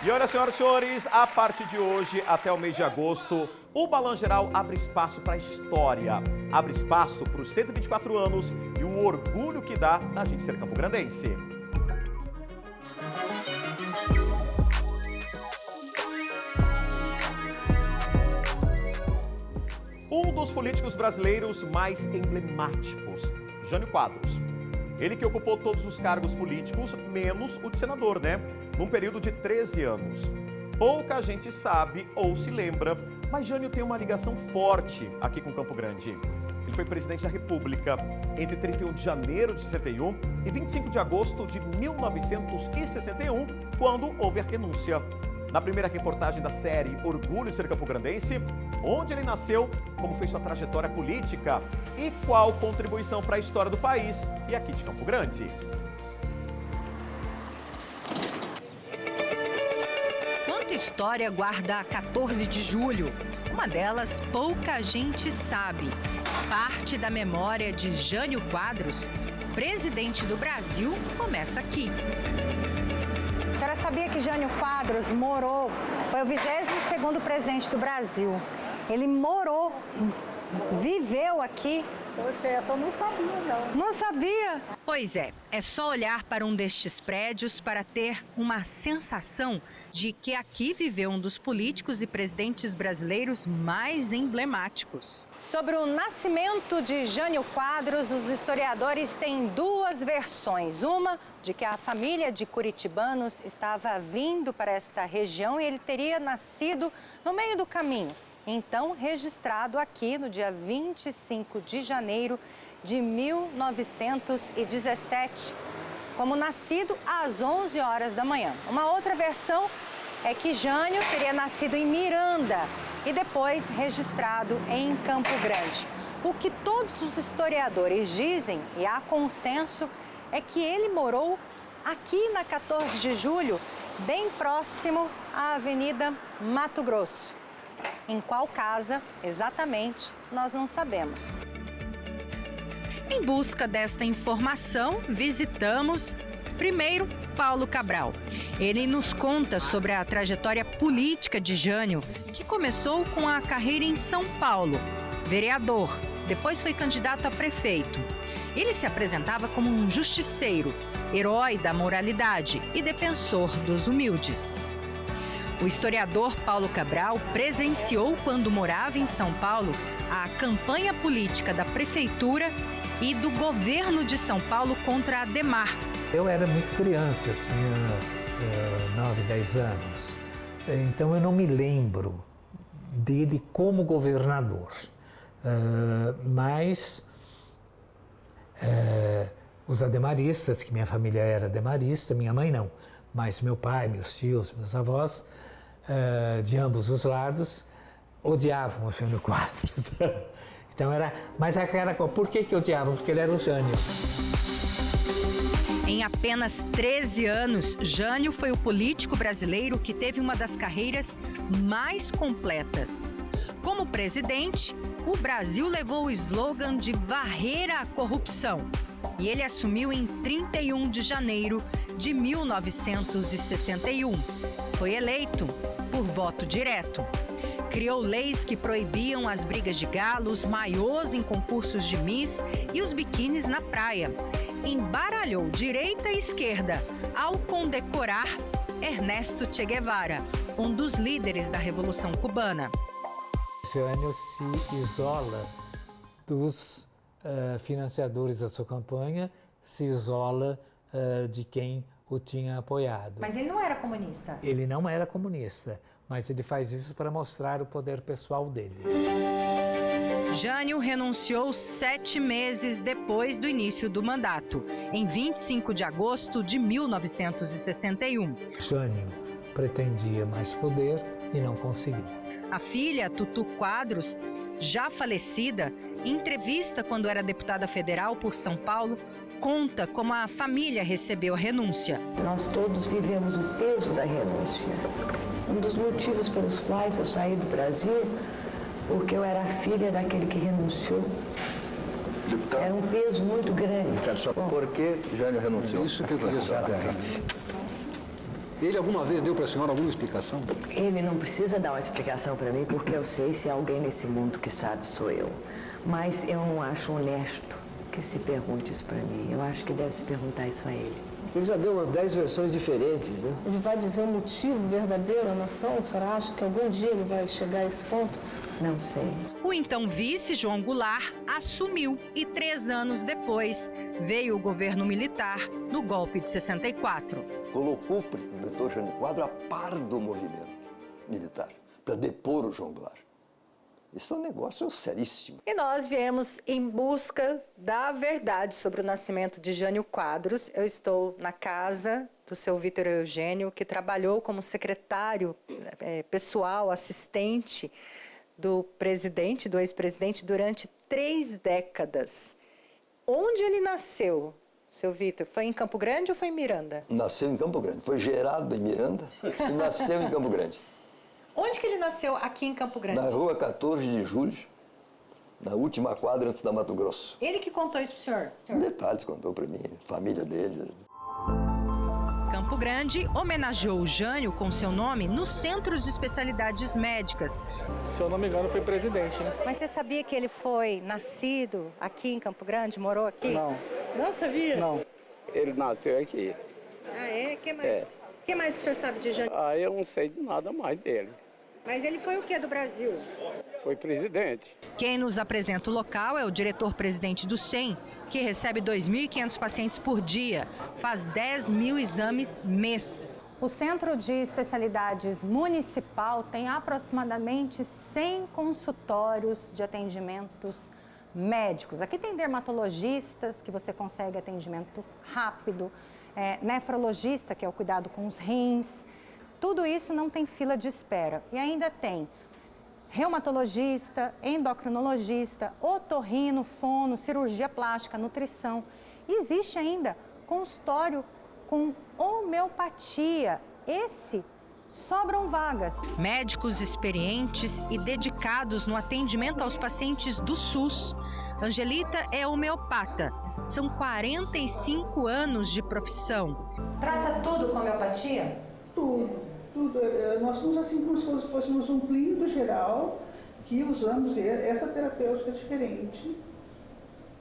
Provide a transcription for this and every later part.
E olha, senhoras e senhores, a partir de hoje até o mês de agosto, o Balanço Geral abre espaço para a história, abre espaço para os 124 anos e o orgulho que dá da gente ser campograndense. Um dos políticos brasileiros mais emblemáticos, Jânio Quadros. Ele que ocupou todos os cargos políticos, menos o de senador, né? Num período de 13 anos. Pouca gente sabe ou se lembra, mas Jânio tem uma ligação forte aqui com Campo Grande. Ele foi presidente da República entre 31 de janeiro de 61 e 25 de agosto de 1961, quando houve a renúncia. Na primeira reportagem da série Orgulho de Ser Campograndense, onde ele nasceu, como foi sua trajetória política e qual contribuição para a história do país e aqui de Campo Grande. Quanta história guarda a 14 de julho? Uma delas pouca gente sabe. Parte da memória de Jânio Quadros, presidente do Brasil, começa aqui. A senhora sabia que Jânio Quadros foi o 22º presidente do Brasil. Ele viveu aqui. Poxa, essa eu não sabia, não. Não sabia? Pois é só olhar para um destes prédios para ter uma sensação de que aqui viveu um dos políticos e presidentes brasileiros mais emblemáticos. Sobre o nascimento de Jânio Quadros, os historiadores têm duas versões. Uma de que a família de curitibanos estava vindo para esta região e ele teria nascido no meio do caminho. Então, registrado aqui no dia 25 de janeiro de 1917, como nascido às 11 horas da manhã. Uma outra versão é que Jânio teria nascido em Miranda e depois registrado em Campo Grande. O que todos os historiadores dizem, e há consenso, é que ele morou aqui na 14 de julho, bem próximo à Avenida Mato Grosso. Em qual casa, exatamente, nós não sabemos. Em busca desta informação, visitamos, primeiro, Paulo Cabral. Ele nos conta sobre a trajetória política de Jânio, que começou com a carreira em São Paulo, vereador, depois foi candidato a prefeito. Ele se apresentava como um justiceiro, herói da moralidade e defensor dos humildes. O historiador Paulo Cabral presenciou, quando morava em São Paulo, a campanha política da prefeitura e do governo de São Paulo contra a Ademar. Eu era muito criança, eu tinha 9, 10 anos, então eu não me lembro dele como governador, mas os ademaristas, que minha família era ademarista, minha mãe não, mas meu pai, meus tios, meus avós, de ambos os lados, odiavam o Jânio Quadros. Então mas por que odiavam? Porque ele era o Jânio. Em apenas 13 anos, Jânio foi o político brasileiro que teve uma das carreiras mais completas. Como presidente, o Brasil levou o slogan de varrer a corrupção. E ele assumiu em 31 de janeiro de 1961. Foi eleito por voto direto. Criou leis que proibiam as brigas de galos, maiôs em concursos de Miss e os biquínis na praia. Embaralhou direita e esquerda ao condecorar Ernesto Che Guevara, um dos líderes da Revolução Cubana. Jânio se isola dos financiadores da sua campanha, se isola de quem o tinha apoiado. Mas ele não era comunista? Ele não era comunista, mas ele faz isso para mostrar o poder pessoal dele. Jânio renunciou 7 meses depois do início do mandato, em 25 de agosto de 1961. Jânio pretendia mais poder e não conseguiu. A filha, Tutu Quadros, já falecida, em entrevista quando era deputada federal por São Paulo, conta como a família recebeu a renúncia. Nós todos vivemos o peso da renúncia. Um dos motivos pelos quais eu saí do Brasil, porque eu era filha daquele que renunciou. Deputado, era um peso muito grande. Por que Jânio renunciou? Isso que eu queria saber. Ele alguma vez deu para a senhora alguma explicação? Ele não precisa dar uma explicação para mim, porque eu sei se alguém nesse mundo que sabe sou eu. Mas eu não acho honesto que se pergunte isso para mim. Eu acho que deve se perguntar isso a ele. Ele já deu umas 10 versões diferentes, né? Ele vai dizer o motivo verdadeiro à nação? A senhora acha que algum dia ele vai chegar a esse ponto? Não sei. O então vice João Goulart assumiu e 3 anos depois veio o governo militar no golpe de 64. Colocou o doutor Jânio Quadros a par do movimento militar para depor o João Goulart. Isso é um negócio seríssimo. E nós viemos em busca da verdade sobre o nascimento de Jânio Quadros. Eu estou na casa do seu Vitor Eugênio, que trabalhou como secretário pessoal, assistente do presidente, do ex-presidente, durante 3 décadas. Onde ele nasceu, seu Vitor? Foi em Campo Grande ou foi em Miranda? Nasceu em Campo Grande. Foi gerado em Miranda e nasceu em Campo Grande. Onde que ele nasceu aqui em Campo Grande? Na rua 14 de julho, na última quadra antes da Mato Grosso. Ele que contou isso pro senhor? Detalhes contou para mim, a família dele. Campo Grande homenageou o Jânio com seu nome no Centro de Especialidades Médicas. Se eu não me engano, foi presidente, né? Mas você sabia que ele foi nascido aqui em Campo Grande, morou aqui? Não. Não sabia? Não. Ele nasceu aqui. Ah, é? O que mais? O que mais que o senhor sabe de Jânio? Ah, eu não sei de nada mais dele. Mas ele foi o que do Brasil? Foi presidente. Quem nos apresenta o local é o diretor-presidente do CEM, que recebe 2.500 pacientes por dia, faz 10 mil exames mês. O Centro de Especialidades Municipal tem aproximadamente 100 consultórios de atendimentos médicos. Aqui tem dermatologistas, que você consegue atendimento rápido, nefrologista, que é o cuidado com os rins. Tudo isso não tem fila de espera. E ainda tem reumatologista, endocrinologista, otorrino, fono, cirurgia plástica, nutrição. Existe ainda consultório com homeopatia. Esse sobram vagas. Médicos experientes e dedicados no atendimento aos pacientes do SUS. Angelita é homeopata. São 45 anos de profissão. Trata tudo com homeopatia? Tudo. Nós somos assim como se fôssemos um clínico geral que usamos essa terapêutica diferente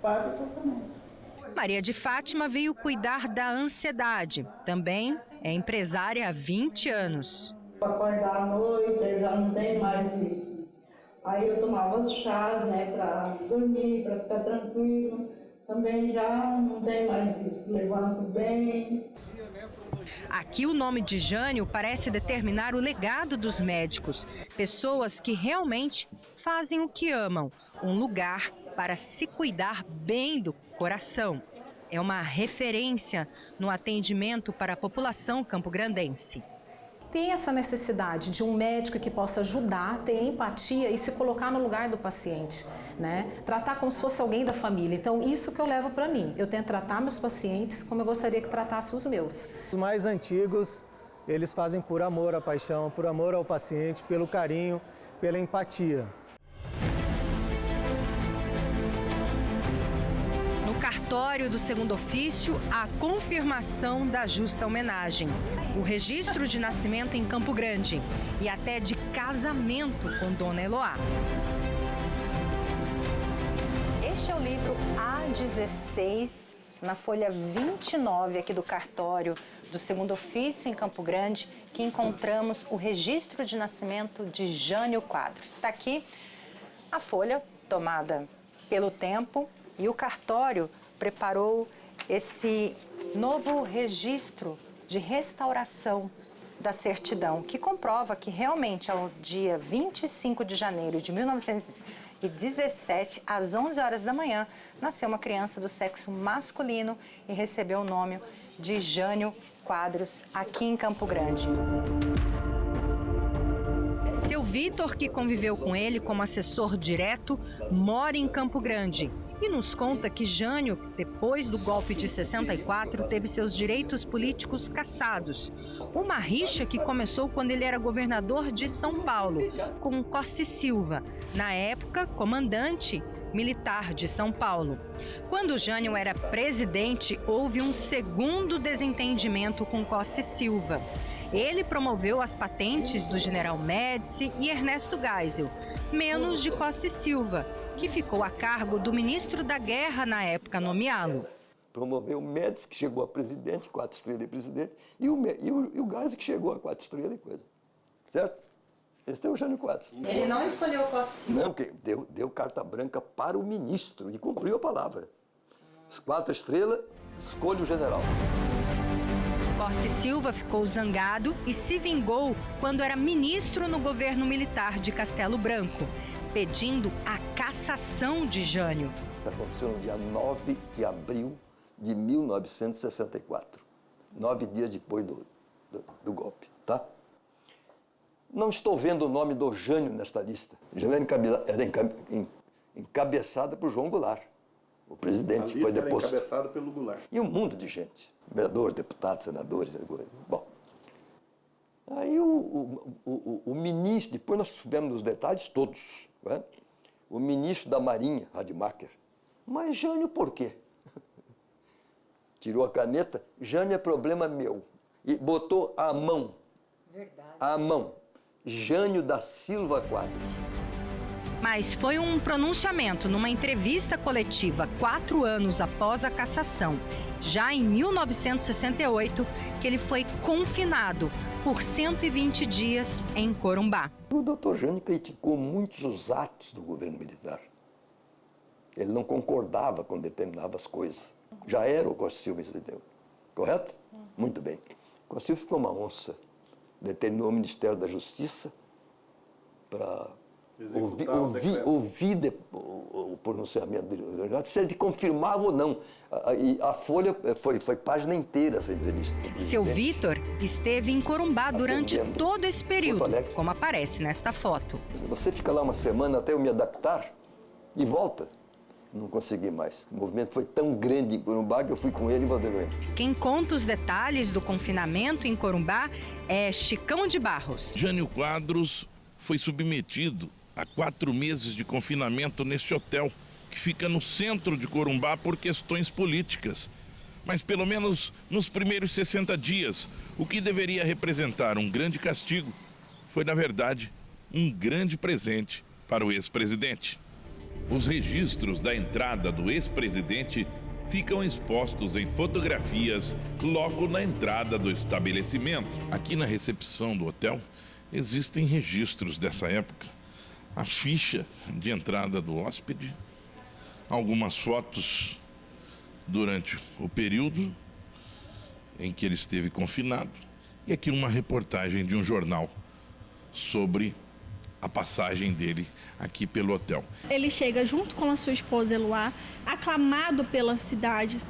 para o tratamento. Maria de Fátima veio cuidar da ansiedade. Também é empresária há 20 anos. Acordar à noite, eu já não tenho mais isso. Aí eu tomava os chás, né, para dormir, para ficar tranquilo. Também já não tenho mais isso. Levanto bem. Aqui o nome de Jânio parece determinar o legado dos médicos. Pessoas que realmente fazem o que amam. Um lugar para se cuidar bem do coração. É uma referência no atendimento para a população campograndense. Tem essa necessidade de um médico que possa ajudar, ter empatia e se colocar no lugar do paciente, né? Tratar como se fosse alguém da família. Então, isso que eu levo para mim. Eu tento tratar meus pacientes como eu gostaria que tratasse os meus. Os mais antigos, eles fazem por amor à paixão, por amor ao paciente, pelo carinho, pela empatia. No cartório do segundo ofício, a confirmação da justa homenagem, o registro de nascimento em Campo Grande e até de casamento com Dona Eloá. Este é o livro A16, na folha 29 aqui do cartório do segundo ofício em Campo Grande, que encontramos o registro de nascimento de Jânio Quadros. Está aqui a folha tomada pelo tempo e o cartório preparou esse novo registro de restauração da certidão, que comprova que realmente ao dia 25 de janeiro de 1917, às 11 horas da manhã, nasceu uma criança do sexo masculino e recebeu o nome de Jânio Quadros, aqui em Campo Grande. Seu Vitor, que conviveu com ele como assessor direto, mora em Campo Grande e nos conta que Jânio, depois do golpe de 64, teve seus direitos políticos cassados. Uma rixa que começou quando ele era governador de São Paulo, com Costa e Silva, na época comandante militar de São Paulo. Quando Jânio era presidente, houve um segundo desentendimento com Costa e Silva. Ele promoveu as patentes do general Médici e Ernesto Geisel, menos de Costa e Silva, que ficou a cargo do ministro da Guerra na época nomeá-lo. Promoveu o Médici, que chegou a presidente, 4 estrelas de presidente, e o Geisel, que chegou a 4 estrelas e coisa. Certo? Esse é o Jânio Quadros. Ele não escolheu Costa e Silva? Não, porque deu carta branca para o ministro e cumpriu a palavra. 4 estrelas, escolhe o general. Costa e Silva ficou zangado e se vingou quando era ministro no governo militar de Castelo Branco, pedindo a cassação de Jânio. Aconteceu no dia 9 de abril de 1964, 9 dias depois do golpe, tá? Não estou vendo o nome do Jânio nesta lista. Já era encabeçada por João Goulart, o presidente. A lista foi deposto. Era encabeçada pelo Goulart. E um mundo de gente, vereador, deputados, senadores. Bom, aí o ministro, depois nós soubemos os detalhes todos, né? O ministro da Marinha, Rademacher. Mas Jânio por quê? Tirou a caneta, Jânio é problema meu. E botou a mão. Verdade. A mão. Jânio da Silva Quadros. Mas foi um pronunciamento numa entrevista coletiva 4 anos após a cassação, já em 1968, que ele foi confinado por 120 dias em Corumbá. O doutor Jânio criticou muitos os atos do governo militar. Ele não concordava com determinadas coisas. Já era o Costa Silva, entendeu? Correto? Muito bem. O Costa Silva ficou uma onça. Determinou o Ministério da Justiça para ouvir o pronunciamento dele, se ele confirmava ou não. E a Folha foi página inteira essa entrevista. Seu Vitor esteve em Corumbá durante todo esse período, como aparece nesta foto. Você fica lá uma semana até eu me adaptar e volta. Não consegui mais. O movimento foi tão grande em Corumbá que eu fui com ele e mandei ele. Quem conta os detalhes do confinamento em Corumbá é Chicão de Barros. Jânio Quadros foi submetido a 4 meses de confinamento neste hotel, que fica no centro de Corumbá por questões políticas. Mas pelo menos nos primeiros 60 dias, o que deveria representar um grande castigo foi, na verdade, um grande presente para o ex-presidente. Os registros da entrada do ex-presidente ficam expostos em fotografias logo na entrada do estabelecimento. Aqui na recepção do hotel existem registros dessa época. A ficha de entrada do hóspede, algumas fotos durante o período em que ele esteve confinado e aqui uma reportagem de um jornal sobre a passagem dele aqui pelo hotel. Ele chega junto com a sua esposa Eloá, aclamado pela cidade.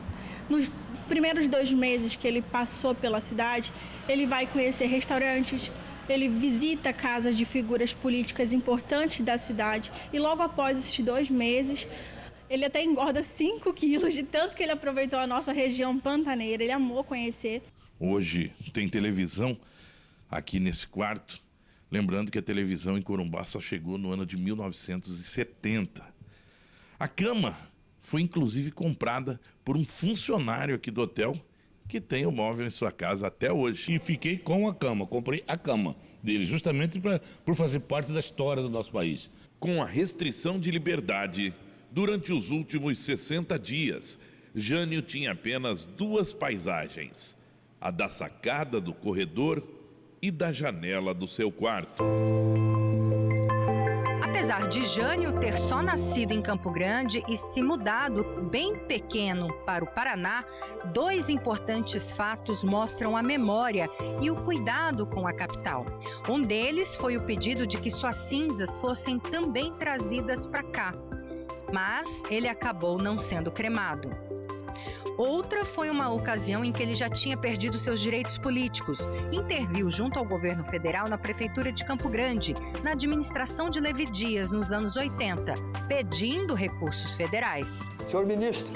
Nos primeiros 2 meses que ele passou pela cidade, ele vai conhecer restaurantes, ele visita casas de figuras políticas importantes da cidade e logo após esses 2 meses, ele até engorda 5 quilos de tanto que ele aproveitou a nossa região pantaneira, ele amou conhecer. Hoje tem televisão aqui nesse quarto. Lembrando que a televisão em Corumbá só chegou no ano de 1970. A cama foi inclusive comprada por um funcionário aqui do hotel que tem o móvel em sua casa até hoje. E fiquei com a cama, comprei a cama dele, justamente por fazer parte da história do nosso país. Com a restrição de liberdade, durante os últimos 60 dias, Jânio tinha apenas 2 paisagens: a da sacada do corredor e da janela do seu quarto. Apesar de Jânio ter só nascido em Campo Grande e se mudado bem pequeno para o Paraná, 2 importantes fatos mostram a memória e o cuidado com a capital. Um deles foi o pedido de que suas cinzas fossem também trazidas para cá, mas ele acabou não sendo cremado. Outra foi uma ocasião em que ele já tinha perdido seus direitos políticos. Interviu junto ao governo federal na prefeitura de Campo Grande, na administração de Levi Dias, nos anos 80, pedindo recursos federais. Senhor ministro,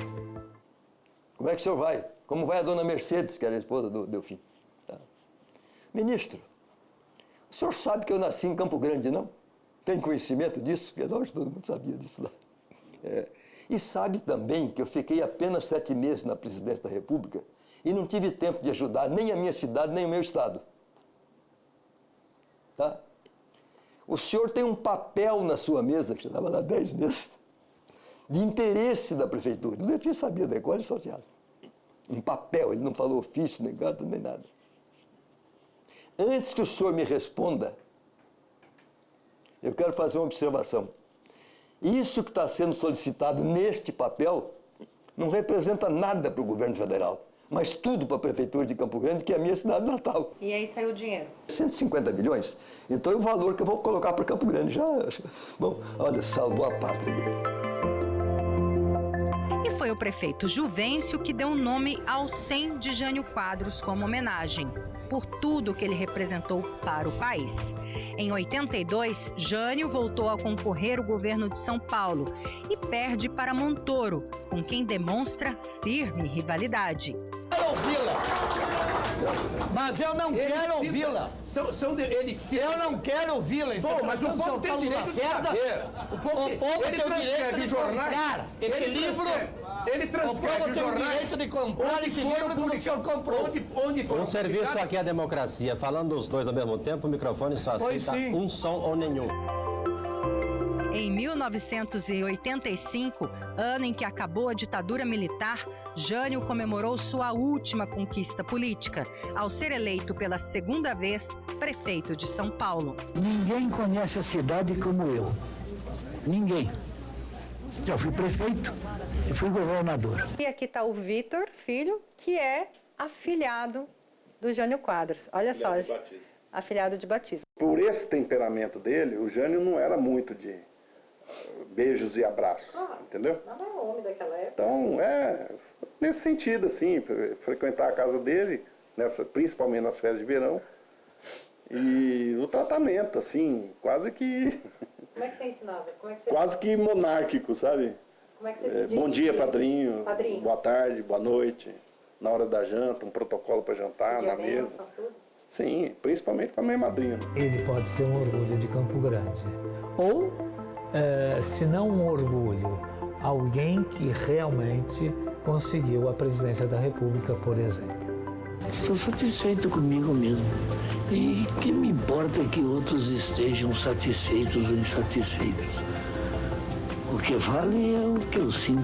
como é que o senhor vai? Como vai a dona Mercedes, que era a esposa do Delfim? Tá. Ministro, o senhor sabe que eu nasci em Campo Grande, não? Tem conhecimento disso? Porque nós todo mundo sabia disso lá. E sabe também que eu fiquei apenas 7 meses na presidência da República e não tive tempo de ajudar nem a minha cidade, nem o meu estado. tá? O senhor tem um papel na sua mesa, que já estava lá 10 meses, de interesse da prefeitura. O Delfim sabia da cor e salteado. Um papel, ele não falou ofício, nem carta, nem nada. Antes que o senhor me responda, eu quero fazer uma observação. Isso que está sendo solicitado neste papel não representa nada para o governo federal, mas tudo para a prefeitura de Campo Grande, que é a minha cidade natal. E aí saiu o dinheiro? 150 milhões. Então é o valor que eu vou colocar para Campo Grande. Já, bom, olha, salvou a pátria. E foi o prefeito Juvencio que deu o nome ao 100 de Jânio Quadros como homenagem, por tudo que ele representou para o país. Em 82, Jânio voltou a concorrer ao governo de São Paulo e perde para Montoro, com quem demonstra firme rivalidade. Mas eu não quero ouvi-la. Eu não quero ouvi-la. Mas o povo tem o direito de saber. O povo tem o direito de comprar esse livro. Ele transcreve o povo tem o direito de comprar esse livro que o senhor comprou. Um serviço aqui à democracia. Falando os dois ao mesmo tempo, o microfone só aceita um som ou nenhum. Em 1985, ano em que acabou a ditadura militar, Jânio comemorou sua última conquista política, ao ser eleito pela segunda vez prefeito de São Paulo. Ninguém conhece a cidade como eu. Ninguém. Já fui prefeito e fui governador. E aqui está o Vitor, filho, que é afilhado do Jânio Quadros. Olha só, afilhado de batismo. Por esse temperamento dele, o Jânio não era muito de beijos e abraços, entendeu? Não é o homem daquela época. Então, nesse sentido, assim, frequentar a casa dele, principalmente nas férias de verão, e o tratamento, assim, quase que... Como é que você ensinava? Quase que monárquico, sabe? Como é que você se bom dia, padrinho. Padrinho. Boa tarde, boa noite. Na hora da janta, um protocolo para jantar na mesa. Tudo? Sim, principalmente para minha madrinha. Ele pode ser um orgulho de Campo Grande. Ou, se não um orgulho, alguém que realmente conseguiu a presidência da República, por exemplo. Estou satisfeito comigo mesmo. E o que me importa é que outros estejam satisfeitos ou insatisfeitos. O que vale é o que eu sinto.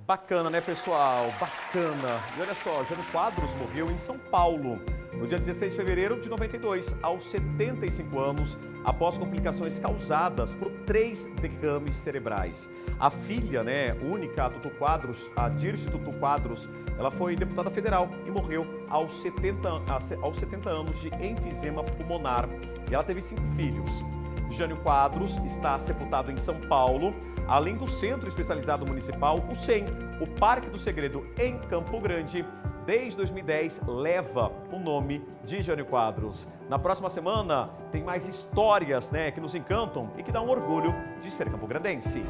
Bacana, né, pessoal? Bacana. E olha só, Jânio Quadros morreu em São Paulo no dia 16 de fevereiro de 92, aos 75 anos, após complicações causadas por 3 derrames cerebrais. A filha, única, a Tutu Quadros, a Dirce Tutu Quadros, ela foi deputada federal e morreu aos 70 anos de enfisema pulmonar. E ela teve 5 filhos. Jânio Quadros está sepultado em São Paulo, além do Centro Especializado Municipal, o CEM, o Parque do Segredo, em Campo Grande, desde 2010, leva o nome de Jânio Quadros. Na próxima semana, tem mais histórias que nos encantam e que dão orgulho de ser campograndense.